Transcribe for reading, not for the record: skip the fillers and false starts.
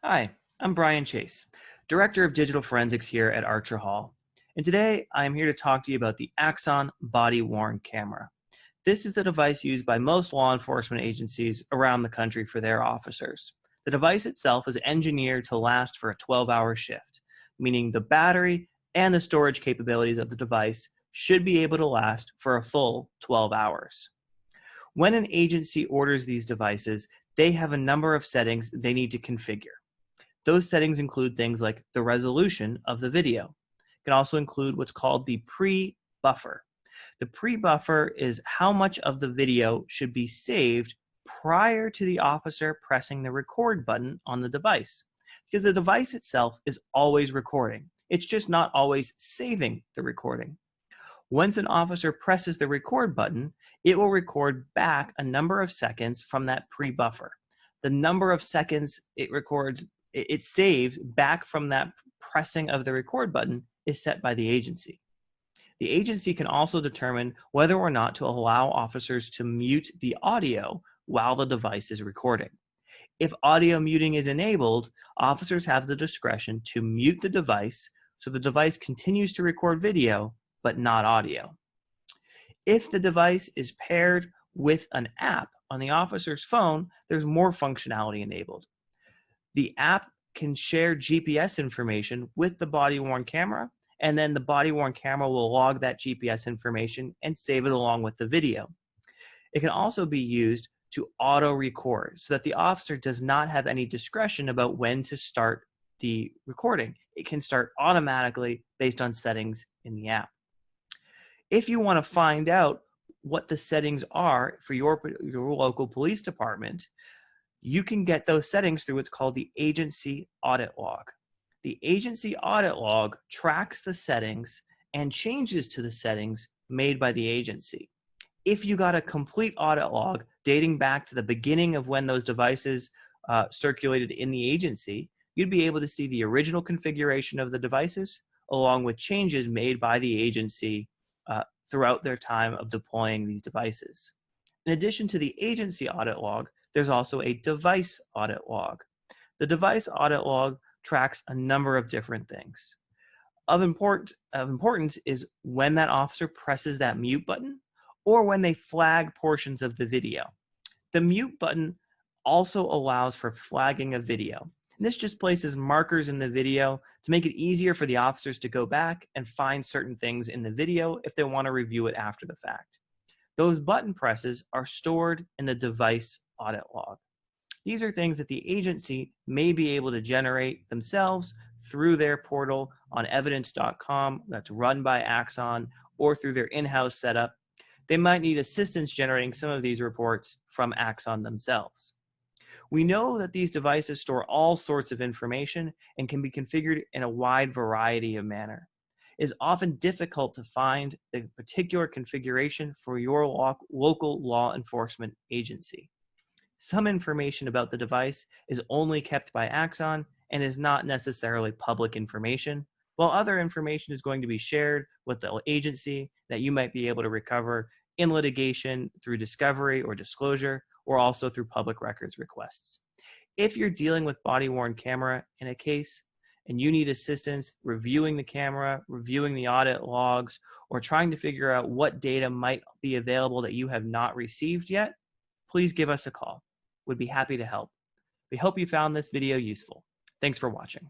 Hi, I'm Brian Chase, Director of Digital Forensics here at Archer Hall. And today I am here to talk to you about the Axon body-worn camera. This is the device used by most law enforcement agencies around the country for their officers. The device itself is engineered to last for a 12-hour shift, meaning the battery and the storage capabilities of the device should be able to last for a full 12 hours. When an agency orders these devices, they have a number of settings they need to configure. Those settings include things like the resolution of the video. It can also include what's called the pre-buffer. The pre-buffer is how much of the video should be saved prior to the officer pressing the record button on the device. Because the device itself is always recording. It's just not always saving the recording. Once an officer presses the record button, it will record back a number of seconds from that pre-buffer. The number of seconds it saves back from that pressing of the record button is set by the agency. The agency can also determine whether or not to allow officers to mute the audio while the device is recording. If audio muting is enabled, officers have the discretion to mute the device so the device continues to record video but not audio. If the device is paired with an app on the officer's phone, there's more functionality enabled. The app can share GPS information with the body-worn camera, and then the body-worn camera will log that GPS information and save it along with the video. It can also be used to auto-record so that the officer does not have any discretion about when to start the recording. It can start automatically based on settings in the app. If you want to find out what the settings are for your local police department, you can get those settings through what's called the agency audit log. The agency audit log tracks the settings and changes to the settings made by the agency. If you got a complete audit log dating back to the beginning of when those devices circulated in the agency, you'd be able to see the original configuration of the devices along with changes made by the agency throughout their time of deploying these devices. In addition to the agency audit log, there's also a device audit log. The device audit log tracks a number of different things. Of importance is when that officer presses that mute button or when they flag portions of the video. The mute button also allows for flagging a video. And this just places markers in the video to make it easier for the officers to go back and find certain things in the video if they want to review it after the fact. Those button presses are stored in the device audit log. These are things that the agency may be able to generate themselves through their portal on evidence.com that's run by Axon or through their in-house setup. They might need assistance generating some of these reports from Axon themselves. We know that these devices store all sorts of information and can be configured in a wide variety of manner. It is often difficult to find the particular configuration for your local law enforcement agency. Some information about the device is only kept by Axon and is not necessarily public information, while other information is going to be shared with the agency that you might be able to recover in litigation through discovery or disclosure, or also through public records requests. If you're dealing with body-worn camera in a case and you need assistance reviewing the camera, reviewing the audit logs, or trying to figure out what data might be available that you have not received yet, please give us a call. We'd be happy to help. We hope you found this video useful. Thanks for watching.